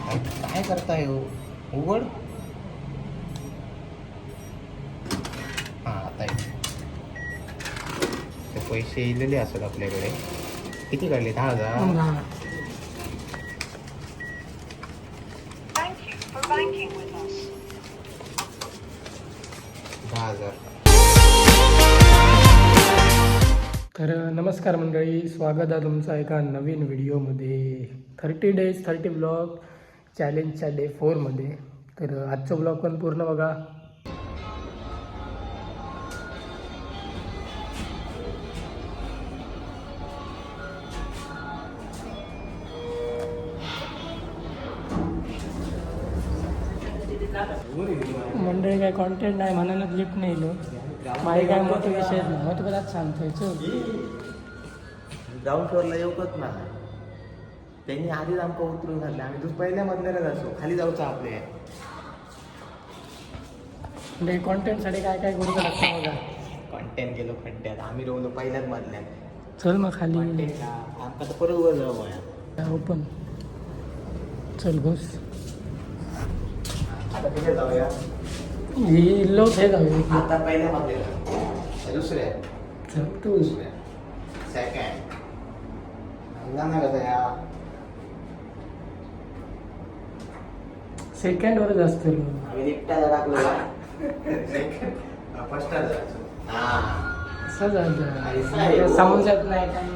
काय करताय हो? उघड. हां आता ते पैसे इलेले असतात आपल्याकडे. किती काढले? 10,000. Thank you for banking with us. 10,000. तर नमस्कार मंडळी, स्वागत आहे तुमचं एका नवीन व्हिडिओमध्ये. 30 days 30 ब्लॉग चॅलेंजच्या डे 4मध्ये. तर आजचा ब्लॉग पण पूर्ण बघा. मंडळी काय कॉन्टेंट नाही म्हणूनच लिफ्ट नाही लो. माझी काय मोठं विषय नाही, मग तुला सांगतोय ग्राउंड फ्लोअरला येऊकच ना. त्यांनी आधीच आमका उतरून घातलं. आम्ही तू पहिल्या मधल्याच असो, खाली जाऊचा आपले. म्हणजे कॉन्टेंटसाठी काय काय करू लागतं बघा. कॉन्टेंट गेलो खड्ड्यात, आम्ही रोवलो पहिल्याच मधल्यात. चल मग खाली आमका तर परत वर जाऊ. ओपन चल घुस. आता तिथे जाऊया. ही लोक हे जाऊया. आता पहिल्या मधल्या दुसऱ्या चल तू सेकंड ना कसं या सेकंडवरच असतो. आम्ही लिफ्टाला टाकलो. फर्स्ट असं झालं, समजत नाही काय.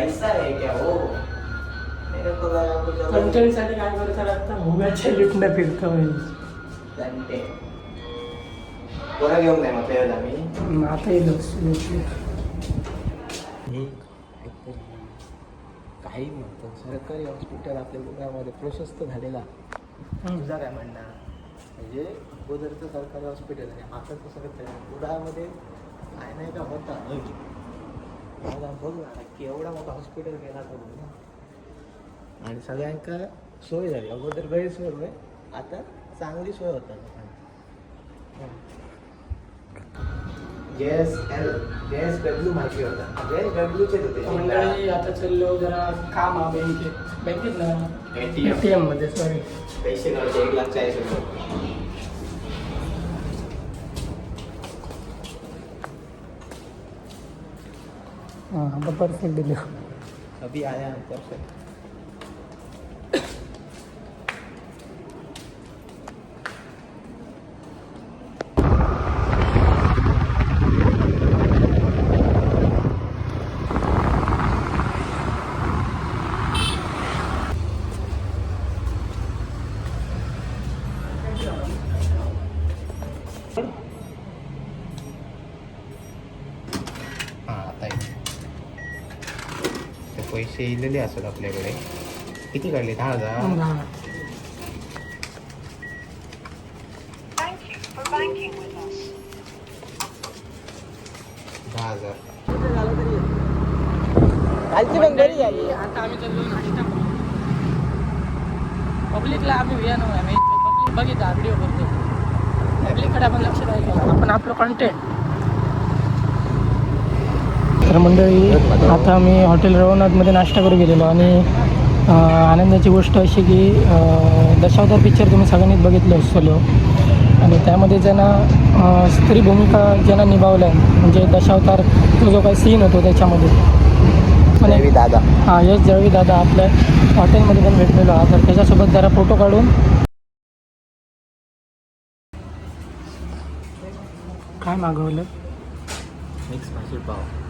ऐसा है क्या हो? मेरे को लगा कुछ और कंटेंटसाठी काय करता लागतं, उगाच्या लिफ्टनं फिरतो. जानते कोणा घेऊन नाही मग तेव्हा आम्ही आता येलो काही म्हणतो. सरकारी हॉस्पिटल आपल्या गुजरातमध्ये प्रशस्त झालेला. तुझा काय म्हणणं? म्हणजे अगोदरचं सरकारी हॉस्पिटल आहे, आताचं सगळं गुजरातमध्ये काय नाही का होता बघ ना, केवढा मोठा हॉस्पिटल गेला तो ना. आणि सगळ्यांका सोय झाली. अगोदर गैरसोय होय, आता चांगली सोय होता. JSW माहिती होता. JSWचे होते मंडळी. आता चाललो जरा काम आहे बँकेत ना, ATM मध्ये. सॉरी, पैसे काढायचे 1,40,000. हां आता परफेक्ट दिलं. अभी आया परफेक्ट. हां आता ते पैसे इलेले असतात आपल्याकडे. किती काढले? 10,000. Thank you for banking with us. 10,000. आता आम्ही चाललो नाश्ता. पब्लिकला आम्ही विया नव्हे. आम्ही पब्लिक बघितला व्हिडिओ करतो. पब्लिककडे आपण लक्ष द्यायचं, आपण आपलं कॉन्टेंट. तर मंडळी, आता आम्ही हॉटेल रवनाथमध्ये नाश्ता करू गेलेलो. आणि आनंदाची गोष्ट अशी की दशावतार पिक्चर तुम्ही सगळ्यांनीच बघितलं असेल. आणि त्यामध्ये ज्यांना स्त्री भूमिका ज्यांना निभावल्या, म्हणजे दशावतार तो जो काही सीन होतो त्याच्यामध्ये, जळवी दादा. हां यश जळवी दादा आपल्या हॉटेलमध्ये पण भेटलेलो हा. तर त्याच्यासोबत जरा फोटो काढून. काय मागवलं? मिक्स भाजी पाव.